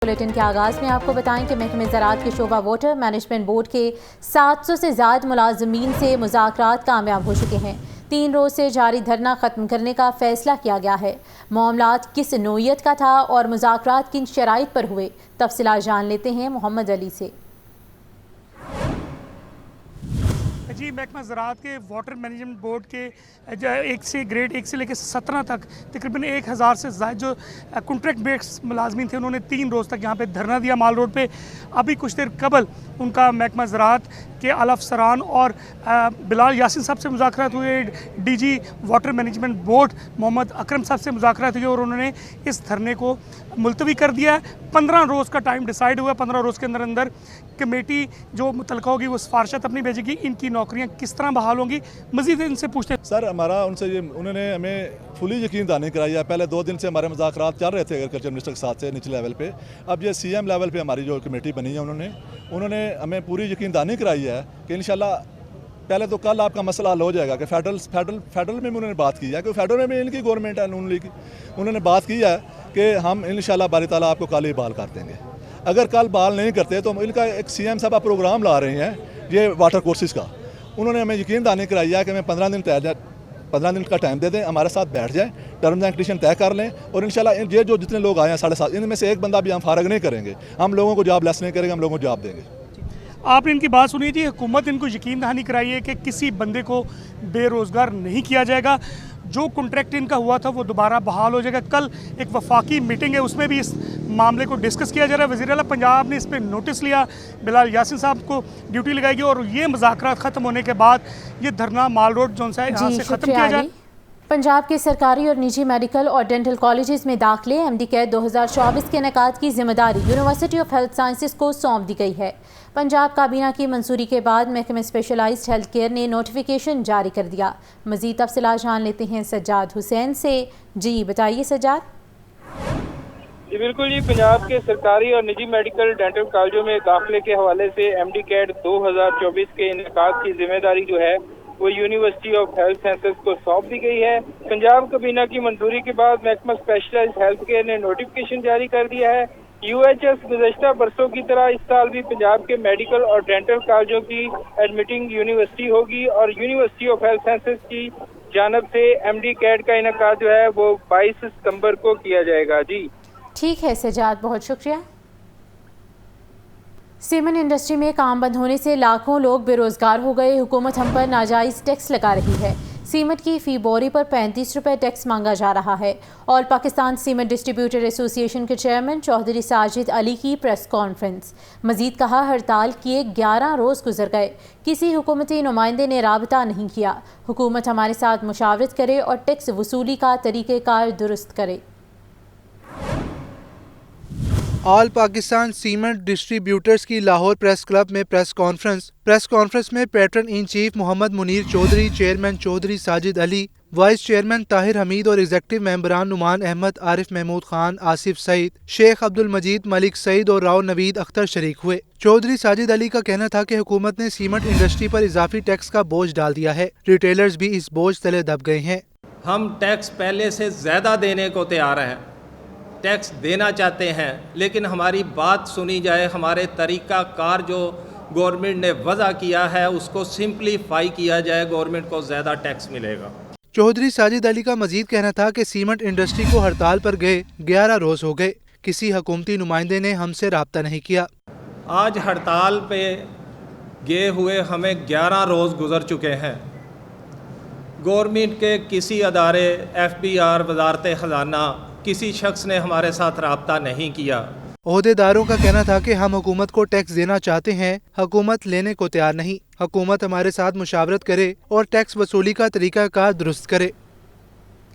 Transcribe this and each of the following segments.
Bulletin کے آغاز میں آپ کو بتائیں کہ محکمہ زراعت کے شعبہ واٹر مینجمنٹ بورڈ کے 700 سے زائد ملازمین سے مذاکرات کامیاب ہو چکے ہیں۔ 3 روز سے جاری دھرنا ختم کرنے کا فیصلہ کیا گیا ہے۔ معاملات کس نوعیت کا تھا اور مذاکرات کن شرائط پر ہوئے، تفصیلات جان لیتے ہیں محمد علی سے۔ جی، محکمہ زراعت کے واٹر مینجمنٹ بورڈ کے گریڈ 1 سے لے کے 17 تک تقریباً 1000 سے زائد جو کنٹریکٹ بیسڈ ملازمین تھے، انہوں نے 3 روز تک یہاں پہ دھرنا دیا مال روڈ پہ۔ ابھی کچھ دیر قبل ان کا محکمہ زراعت کے اعلیٰ افسران اور بلال یاسین صاحب سے مذاکرات ہوئے، D G water management board Muhammad Akram Sahib سے مذاکرات ہوئے اور انہوں نے اس دھرنے کو ملتوی کر دیا ہے۔ 15 روز کا ٹائم ڈیسائیڈ ہوا ہے۔ 15 روز کے اندر کمیٹی جو متعلقہ ہوگی وہ سفارشات اپنی بھیجے گی۔ ان کی نوکریاں کس طرح بحال ہوں گی، مزید ان سے پوچھتے ہیں۔ سر، ہمارا ان سے انہوں نے ہمیں فلی یقین دہانی کرائی ہے۔ پہلے 2 دن سے ہمارے مذاکرات چل رہے تھے ایگریکلچر منسٹر کے ساتھ سے نچلے لیول پہ۔ اب یہ سی ایم لیول پہ ہماری جو کمیٹی بنی ہے انہوں نے ہمیں پوری یقین دہانی کرائی ہے کہ انشاءاللہ پہلے تو کل آپ کا مسئلہ حل ہو جائے گا کہ فیڈرل میں بھی انہوں نے بات کی ہے کہ فیڈرل میں بھی ان کی گورنمنٹ ہے نون لیگ کی، انہوں نے بات کی ہے کہ ہم انشاءاللہ باری تعالیٰ آپ کو کل ہی بحال کر دیں گے۔ اگر کل بحال نہیں کرتے تو ان کا ایک سی ایم صاحب پروگرام لا رہے ہیں یہ واٹر کورسز کا۔ انہوں نے ہمیں یقین دہانی کرائی ہے کہ ہمیں 15 دن کا ٹائم دے دیں، ہمارے ساتھ بیٹھ جائیں، ٹرمز اینڈ کنڈیشن طے کر لیں اور انشاءاللہ یہ جو جتنے لوگ آئے ہیں 7.5 ان میں سے ایک بندہ بھی ہم فارغ نہیں کریں گے، ہم لوگوں کو جاب لیس نہیں کریں گے، ہم لوگوں کو جاب دیں گے۔ آپ نے ان کی بات سنی تھی، حکومت ان کو یقین دہانی کرائی ہے کہ کسی بندے کو بے روزگار نہیں کیا جائے گا، جو کنٹریکٹ ان کا ہوا تھا وہ دوبارہ بحال ہو جائے گا۔ کل ایک وفاقی میٹنگ ہے، اس میں بھی اس معاملے کو ڈسکس کیا جا رہا ہے۔ وزیر اعلیٰ پنجاب نے اس پہ نوٹس لیا، بلال یاسین صاحب کو ڈیوٹی لگائی گئی اور یہ مذاکرات ختم ہونے کے بعد یہ دھرنا مال روڈ جون سا ہے یہاں سے ختم کیا جائے۔ پنجاب کے سرکاری اور نجی میڈیکل اور ڈینٹل کالجز میں داخلے MD کیٹ 2024 کے انعقاد کی ذمہ داری یونیورسٹی آف ہیلتھ سائنسز کو سونپ دی گئی ہے۔ پنجاب کابینہ کی منظوری کے بعد محکمہ اسپیشلائزڈ ہیلتھ کیئر نے نوٹیفیکیشن جاری کر دیا۔ مزید تفصیلات جان لیتے ہیں سجاد حسین سے۔ جی بتائیے سجاد۔ جی بالکل، جی پنجاب کے سرکاری اور نجی میڈیکل ڈینٹل کالجوں میں داخلے کے حوالے سے MD کیٹ 2024 کے انعقاد کی ذمہ داری جو ہے وہ یونیورسٹی آف ہیلتھ سائنسز کو سونپ دی گئی ہے۔ پنجاب کابینہ کی منظوری کے بعد محکمہ اسپیشلائزڈ ہیلتھ کیئر نے نوٹیفیکیشن جاری کر دیا ہے۔ UHS گزشتہ برسوں کی طرح اس سال بھی پنجاب کے میڈیکل اور ڈینٹل کالجوں کی ایڈمیٹنگ یونیورسٹی ہوگی اور یونیورسٹی آف ہیلتھ سائنسز کی جانب سے MD کیٹ کا انعقاد جو ہے وہ 22 ستمبر کو کیا جائے گا۔ جی ٹھیک ہے سجاد، بہت شکریہ۔ سیمنٹ انڈسٹری میں کام بند ہونے سے لاکھوں لوگ بے روزگار ہو گئے۔ حکومت ہم پر ناجائز ٹیکس لگا رہی ہے۔ سیمنٹ کی فی بوری پر 35 روپے ٹیکس مانگا جا رہا ہے۔ اور پاکستان سیمنٹ ڈسٹریبیوٹر ایسوسی ایشن کے چیئرمین چودھری ساجد علی کی پریس کانفرنس۔ مزید کہا، ہڑتال کیے 11 روز گزر گئے، کسی حکومتی نمائندے نے رابطہ نہیں کیا۔ حکومت ہمارے ساتھ مشاورت کرے اور ٹیکس وصولی کا طریقہ کار درست کرے۔ آل پاکستان سیمنٹ ڈسٹریبیوٹرز کی لاہور پریس کلب میں پریس کانفرنس میں patron in chief Muhammad Munir Chaudhry, chairman Chaudhry Sajid Ali, vice chairman Tahir Hamid اور ایگزیکٹو ممبران نعمان احمد، عارف محمود خان، آصف سعید، شیخ عبد المجید، ملک سعید اور راؤ نوید اختر شریک ہوئے۔ چودھری ساجد علی کا کہنا تھا کہ حکومت نے سیمنٹ انڈسٹری پر اضافی ٹیکس کا بوجھ ڈال دیا ہے، ریٹیلرز بھی اس بوجھ تلے دب گئے ہیں۔ ہم ٹیکس پہلے سے زیادہ دینے کو تیار ہیں، ٹیکس دینا چاہتے ہیں، لیکن ہماری بات سنی جائے، ہمارے طریقہ کار جو گورنمنٹ نے وضع کیا ہے اس کو سمپلیفائی کیا جائے، گورنمنٹ کو زیادہ ٹیکس ملے گا۔ چودھری ساجد علی کا مزید کہنا تھا کہ سیمنٹ انڈسٹری کو ہڑتال پر گئے 11 روز ہو گئے، کسی حکومتی نمائندے نے ہم سے رابطہ نہیں کیا۔ آج ہڑتال پہ گئے ہوئے ہمیں 11 روز گزر چکے ہیں، گورنمنٹ کے کسی ادارے، FBR، وزارت خزانہ، کسی شخص نے ہمارے ساتھ رابطہ نہیں کیا۔ عہدیداروں کا کہنا تھا کہ ہم حکومت کو ٹیکس دینا چاہتے ہیں، حکومت لینے کو تیار نہیں، حکومت ہمارے ساتھ مشاورت کرے اور ٹیکس وصولی کا طریقہ کار درست کرے۔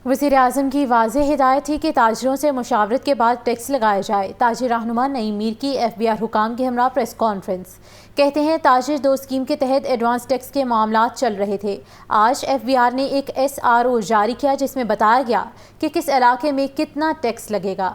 وزیر اعظم کی واضح ہدایت تھی کہ تاجروں سے مشاورت کے بعد ٹیکس لگایا جائے۔ تاجر رہنما نعیم میر کی FBR حکام کے ہمراہ پریس کانفرنس۔ کہتے ہیں تاجر 2 اسکیم کے تحت ایڈوانس ٹیکس کے معاملات چل رہے تھے۔ آج FBR نے ایک SRO جاری کیا جس میں بتایا گیا کہ کس علاقے میں کتنا ٹیکس لگے گا۔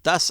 10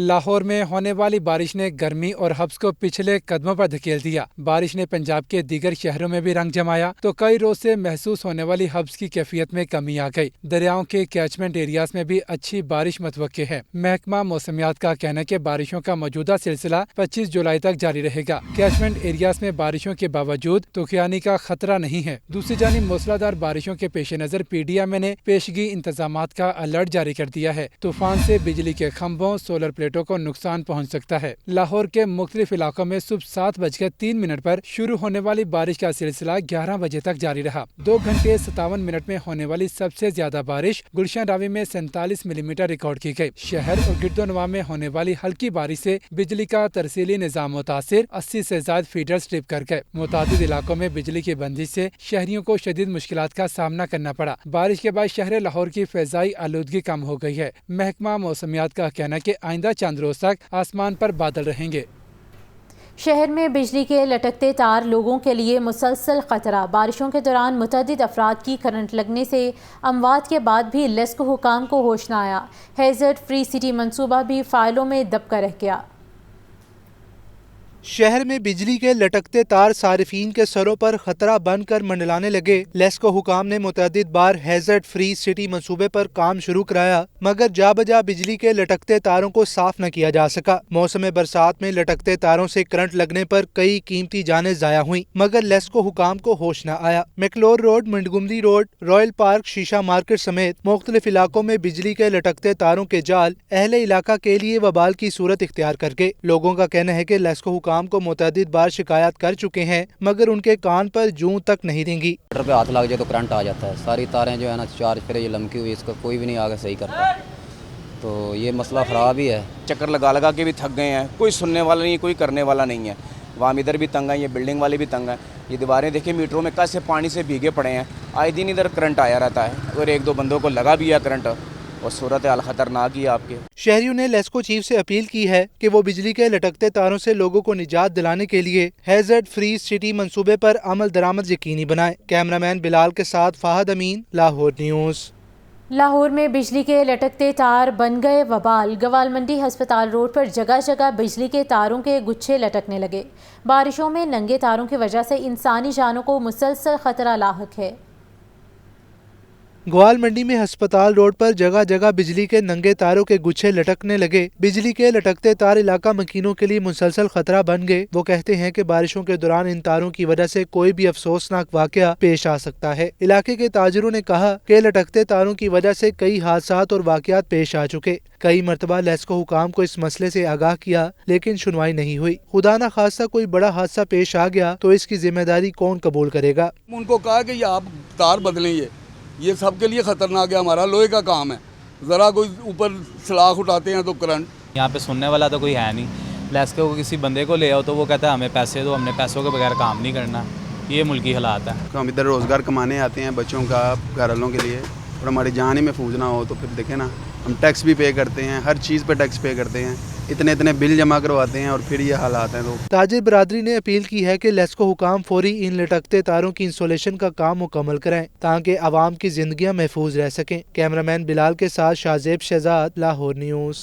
لاہور میں ہونے والی بارش نے گرمی اور حبس کو پچھلے قدموں پر دھکیل دیا۔ بارش نے پنجاب کے دیگر شہروں میں بھی رنگ جمایا تو کئی روز سے محسوس ہونے والی حبس کی کیفیت میں کمی آ گئی۔ دریاؤں کے کیچمنٹ ایریاز میں بھی اچھی بارش متوقع ہے۔ محکمہ موسمیات کا کہنا ہے کہ بارشوں کا موجودہ سلسلہ 25 جولائی تک جاری رہے گا۔ کیچمنٹ ایریاز میں بارشوں کے باوجود طوفانی کا خطرہ نہیں ہے۔ دوسری جانب موسلادھار بارشوں کے پیش نظر پی ڈی ایم نے پیشگی انتظامات کا الرٹ جاری کر دیا ہے۔ طوفان سے بجلی کے کھمبوں، سولر پلیٹوں کو نقصان پہنچ سکتا ہے۔ لاہور کے مختلف علاقوں میں صبح 7:03 پر شروع ہونے والی بارش کا سلسلہ 11 بجے تک جاری رہا۔ 2 گھنٹے 57 منٹ میں ہونے والی سب سے زیادہ بارش گلشن راوی میں 47 ملی میٹر ریکارڈ کی گئی۔ شہر اور گرد و نواح میں ہونے والی ہلکی بارش سے بجلی کا ترسیلی نظام متاثر، 80 سے زائد فیڈرز ٹرپ کر گئے۔ متعدد علاقوں میں بجلی کی بندش سے شہریوں کو شدید مشکلات کا سامنا کرنا پڑا۔ بارش کے بعد شہر لاہور کی فضائی آلودگی کم ہو گئی ہے۔ محکمہ موسمیات کا کہنا ہے کہ آئندہ چند روز تک آسمان پر بادل رہیں گے۔ شہر میں بجلی کے لٹکتے تار لوگوں کے لیے مسلسل خطرہ۔ بارشوں کے دوران متعدد افراد کی کرنٹ لگنے سے اموات کے بعد بھی لیسکو حکام کو ہوش نہ آیا۔ ہیزرڈ فری سٹی منصوبہ بھی فائلوں میں دب کر رہ گیا۔ شہر میں بجلی کے لٹکتے تار صارفین کے سروں پر خطرہ بن کر منڈلانے لگے۔ لیسکو حکام نے متعدد بار ہیزرڈ فری سٹی منصوبے پر کام شروع کرایا، مگر جا بجا بجلی کے لٹکتے تاروں کو صاف نہ کیا جا سکا۔ موسم برسات میں لٹکتے تاروں سے کرنٹ لگنے پر کئی قیمتی جانیں ضائع ہوئیں، مگر لیسکو حکام کو ہوش نہ آیا۔ McLeod road, Montgomery road, royal park, Sheesha market سمیت مختلف علاقوں میں بجلی کے لٹکتے تاروں کے جال اہل علاقہ کے لیے وبال کی صورت اختیار کر گئے۔ لوگوں کا کہنا ہے کہ لیسکو حکام کو متعدد بار شکایات کر چکے ہیں، مگر ان کے کان پر جوں تک نہیں رینگی۔ موٹر پہ ہاتھ لگ جائے تو کرنٹ آ جاتا ہے، ساری تاریں جو ہے نا چارج پہ یہ لمکی ہوئی، اس کو کوئی بھی نہیں آگے صحیح کرتا، تو یہ مسئلہ خراب ہی ہے۔ چکر لگا لگا کے بھی تھک گئے ہیں، کوئی سننے والا نہیں، کوئی کرنے والا نہیں ہے۔ وہاں ادھر بھی تنگ ہے، یہ بلڈنگ والے بھی تنگ ہیں۔ یہ دیواریں دیکھیں میٹروں میں کیسے پانی سے بھیگے پڑے ہیں، آئے دن ادھر کرنٹ آیا رہتا ہے، اور 1-2 بندوں کو لگا بھی ہے کرنٹ، اور صورت حال خطرناک ہی آپ کے۔ شہریوں نے لیسکو چیف سے اپیل کی ہے کہ وہ بجلی کے لٹکتے تاروں سے لوگوں کو نجات دلانے کے لیے ہیزرڈ فری سٹی منصوبے پر عمل درآمد یقینی بنائے۔ کیمرامین بلال کے ساتھ فہد امین، لاہور نیوز۔ لاہور میں بجلی کے لٹکتے تار بن گئے وبال۔ گوال منڈی ہسپتال روڈ پر جگہ جگہ بجلی کے تاروں کے گچھے لٹکنے لگے۔ بارشوں میں ننگے تاروں کی وجہ سے انسانی جانوں کو مسلسل خطرہ لاحق ہے۔ گوال منڈی میں ہسپتال روڈ پر جگہ جگہ بجلی کے ننگے تاروں کے گچھے لٹکنے لگے۔ بجلی کے لٹکتے تار علاقہ مکینوں کے لیے مسلسل خطرہ بن گئے۔ وہ کہتے ہیں کہ بارشوں کے دوران ان تاروں کی وجہ سے کوئی بھی افسوسناک واقعہ پیش آ سکتا ہے۔ علاقے کے تاجروں نے کہا کہ لٹکتے تاروں کی وجہ سے کئی حادثات اور واقعات پیش آ چکے۔ کئی مرتبہ لیسکو حکام کو اس مسئلے سے آگاہ کیا، لیکن سنوائی نہیں ہوئی۔ خدا نہ خواستہ کوئی بڑا حادثہ پیش آ گیا تو اس کی ذمہ داری کون قبول کرے گا؟ ان کو کہا کہ یہ آپ تار بدلیں، یہ سب کے لیے خطرناک ہے، ہمارا لوہے کا کام ہے، ذرا کوئی اوپر سلاخ اٹھاتے ہیں تو کرنٹ۔ یہاں پہ سننے والا تو کوئی ہے نہیں۔ لیسکو کو کسی بندے کو لے آؤ تو وہ کہتا ہے ہمیں پیسے دو، ہم نے پیسوں کے بغیر کام نہیں کرنا۔ یہ ملکی حالات ہیں۔ ہم ادھر روزگار کمانے آتے ہیں بچوں کا، گھر والوں کے لیے، اور ہماری جان ہی محفوظ نہ ہو تو پھر دیکھیں نا، ہم ٹیکس بھی پے کرتے ہیں، ہر چیز پہ ٹیکس پے کرتے ہیں، اتنے بل جمع کرواتے ہیں اور پھر یہ حالات ہیں۔ تو تاجر برادری نے اپیل کی ہے کہ لیسکو حکام فوری ان لٹکتے تاروں کی انسولیشن کا کام مکمل کریں تاکہ عوام کی زندگیاں محفوظ رہ سکیں۔ کیمرامین بلال کے ساتھ شاہزیب شہزاد، لاہور نیوز۔